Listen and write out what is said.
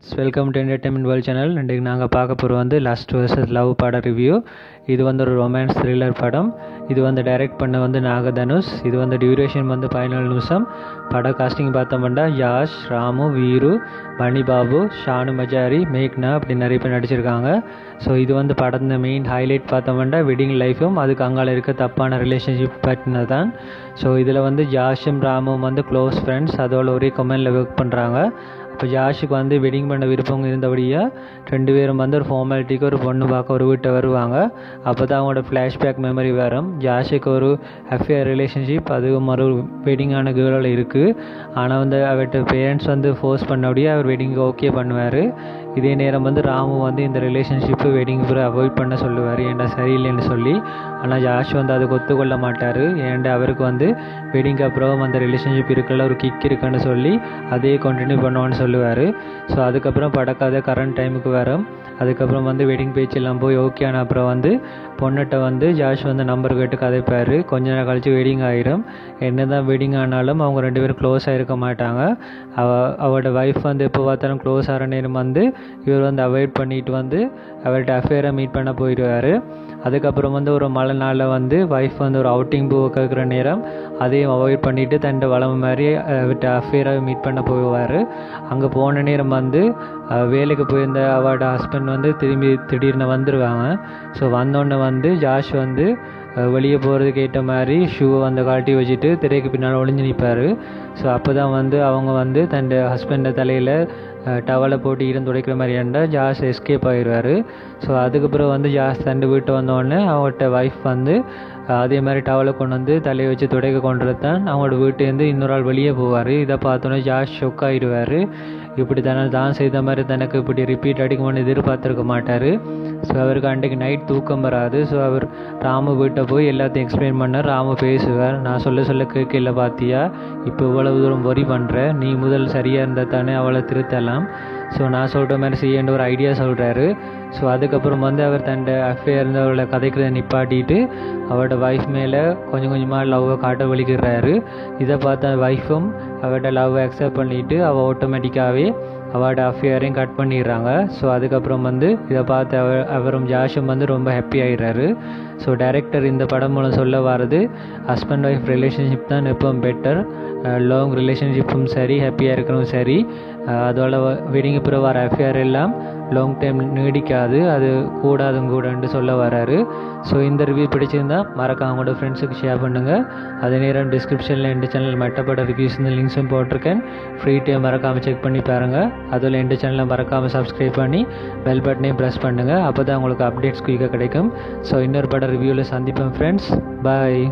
Welcome to entertainment world channel. இன்றைக்கு நாங்கள் பார்க்க போகிற வந்து லஸ்ட் vs லவ் பட ரிவ்யூ. இது வந்து ஒரு ரொமான்ஸ் த்ரில்லர் படம். இது வந்து டைரக்ட் பண்ண வந்து நாகதனுஷ். இது வந்து டியூரேஷன் வந்து 14 நிமிஷம். பட காஸ்டிங் பார்த்தோம்னா யாஷ், ராமு, வீரு, மணிபாபு, ஷானு மஜாரி, மேக்னா அப்படி நிறைய பேர் நடிச்சிருக்காங்க. ஸோ இது வந்து படத்தின் மெயின் ஹைலைட் பார்த்தோம்னா வெட்டிங் லைஃபும் அதுக்கு அங்கால இருக்க தப்பான ரிலேஷன்ஷிப் பற்றினது தான். ஸோ இதில் வந்து யாஷும் ராமும் வந்து க்ளோஸ் ஃப்ரெண்ட்ஸ், அதோட ஒரே கமெண்டில் ஒர்க் பண்ணுறாங்க. இப்போ ஜாஷுக்கு வந்து வெட்டிங் பண்ண விருப்பம் இருந்தபடியாக 2 பேரும் வந்து ஒரு ஃபார்மாலிட்டிக்கு ஒரு பொண்ணு பார்க்க ஒரு வீட்டை வருவாங்க. அப்போ தான் அவங்களோட ஃப்ளாஷ்பேக் மெமரி வரும். ஜாஷுக்கு ஒரு அஃபேர் ரிலேஷன்ஷிப் அதுவும் ஒரு வெட்டிங்கான கேர்ளோட இருக்குது. ஆனால் வந்து அவர்கிட்ட பேரண்ட்ஸ் வந்து ஃபோர்ஸ் பண்ணபடியே அவர் வெட்டிங்க்கு ஓகே பண்ணுவார். இதே நேரம் வந்து ராமு வந்து இந்த ரிலேஷன்ஷிப்பு வெட்டிங் பூரா அவாய்ட் பண்ண சொல்லுவார், ஏன்டா சரியில்லைன்னு சொல்லி. ஆனால் ஜாஷ் வந்து அதுக்கு ஒத்துக்கொள்ள மாட்டார். ஏன்டா அவருக்கு வந்து வெட்டிங்க்கு அப்புறம் அந்த ரிலேஷன்ஷிப் இருக்கல ஒரு கிக் இருக்குன்னு சொல்லி அதே கண்டினியூ பண்ணுவான்னு சொல்லுவார். ஸோ அதுக்கப்புறம் படக்காத கரண்ட் டைமுக்கு வரும். அதுக்கப்புறம் வந்து வெட்டிங் பேச்செல்லாம் போய் ஓகே ஆன அப்புறம் வந்து பொண்ணுகிட்ட வந்து ஜாஷ் வந்து நம்பர் கேட்டு கதைப்பார். கொஞ்ச நேரம் கழித்து வெட்டிங் ஆயிரும். என்ன தான் வெட்டிங் ஆனாலும் அவங்க 2 பேரும் க்ளோஸாக இருக்க மாட்டாங்க. அவரோட ஒய்ஃப் வந்து எப்போ பார்த்தாலும் க்ளோஸ் ஆகிற நேரம் வந்து இவர் வந்து அவாய்ட் பண்ணிட்டு வந்து அவர்கிட்ட அஃபேரை மீட் பண்ண போயிடுவார். அதுக்கப்புறம் வந்து ஒரு மழை நாளில் வந்து ஒய்ஃப் வந்து ஒரு அவுட்டிங் போக கேட்குற நேரம் அதையும் அவாய்ட் பண்ணிவிட்டு தன்னோட வளமை மாதிரி அவர்கிட்ட அஃபேரை மீட் பண்ண போவார். அங்கே போன நேரம் வந்து வேலைக்கு போயிருந்த அவரோட ஹஸ்பண்ட் வந்து திடீர்னு வந்துடுவாங்க. ஸோ வந்தோடனே வந்து ஜாஷ் வந்து வெளியே போகிறதுக்கு ஏற்ற மாதிரி ஷூவை வந்து கழட்டி வச்சுட்டு திரைக்கு பின்னால் ஒளிஞ்சு நிற்பார். ஸோ அப்போ தான் வந்து அவங்க வந்து தன் ஹஸ்பண்டை தலையில் டவலை போட்டு இருந்து துடைக்கிற மாதிரி இருந்தால் ஜாஷ் எஸ்கேப் ஆகிடுவார். ஸோ அதுக்கப்புறம் வந்து ஜாஷ் தண்டு வீட்டை வந்தோடனே அவங்கள்ட்ட ஒய்ஃப் வந்து அதே மாதிரி டவலை கொண்டு வந்து தலையை வச்சு துடைக்க கொண்டுறது தான் அவங்களோட வீட்டிலேருந்து இன்னொரு ஆள் வெளியே போவார். இதை பார்த்தோன்னே ஜாஷ் ஷொக் ஆகிடுவார். இப்படி தான் செய்த மாதிரி தனக்கு இப்படி ரிப்பீட் அடிக்கும்னு எதிர்பார்த்துருக்க மாட்டார். ஸோ அவருக்கு அன்றைக்கு நைட் தூக்கம் வராது. ஸோ அவர் ராமு வீட்டை போய் எல்லாத்தையும் எக்ஸ்பிளைன் பண்ணார். ராமு பேசுவார், நான் சொல்ல கேட்கல பார்த்தியா, இப்போ இவ்வளவு தூரம் worry பண்ணுற, நீ முதல் சரியாக இருந்தால் தானே அவளை திருத்தலாம். ஸோ நான் சொல்கிற மாதிரி செய்யன்ற ஒரு ஐடியா சொல்கிறாரு. ஸோ அதுக்கப்புறம் வந்து அவர் தன் அஃபேர் இருந்தவளை கதைக்கிறத நிப்பாட்டிட்டு அவரோட ஒய்ஃப் மேலே கொஞ்சம் கொஞ்சமாக லவ்வை காட்ட வலிக்கிறாரு. இதை பார்த்த ஒய்ஃபும் அவரோட லவ்வை அக்செப்ட் பண்ணிவிட்டு அவள் ஆட்டோமேட்டிக்காகவே அவரோட அஃபேரையும் கட் பண்ணிடுறாங்க. ஸோ அதுக்கப்புறம் வந்து இதை பார்த்து அவரும் ஜாஷும் வந்து ரொம்ப ஹாப்பி ஆகிடுறாரு. ஸோ டைரக்டர் இந்த படம் மூலம் சொல்ல வர்றது ஹஸ்பண்ட் ஒய்ஃப் ரிலேஷன்ஷிப் தான் எப்பவும் பெட்டர். லாங் ரிலேஷன்ஷிப்பும் சரி, ஹாப்பியாக இருக்கணும் சரி, அதோட வெட்டிங் அப்புறம் வர அஃபேர் எல்லாம் லாங் டைம் நீடிக்காது, அது கூடாதுன்னு சொல்ல வராரு. ஸோ இந்த ரிவ்யூ பிடிச்சிருந்தா மறக்காம உங்களோட ஃப்ரெண்ட்ஸுக்கு ஷேர் பண்ணுங்கள். அதே நேரம் டிஸ்கிரிப்ஷனில் எந்த சேனல் மட்டப்பட ரிவ்யூஸ் இந்த லிங்க்ஸும் போட்டிருக்கேன். ஃப்ரீ டைம் மறக்காமல் செக் பண்ணி பாருங்கள். அதில் எந்த சேனலை மறக்காமல் சப்ஸ்கிரைப் பண்ணி பெல் பட்டனையும் ப்ரெஸ் பண்ணுங்கள். அப்போ தான் உங்களுக்கு அப்டேட்ஸ் குயிக்காக கிடைக்கும். ஸோ இன்னொரு பட ரிவ்யூவில் சந்திப்பேன் ஃப்ரெண்ட்ஸ். பாய்.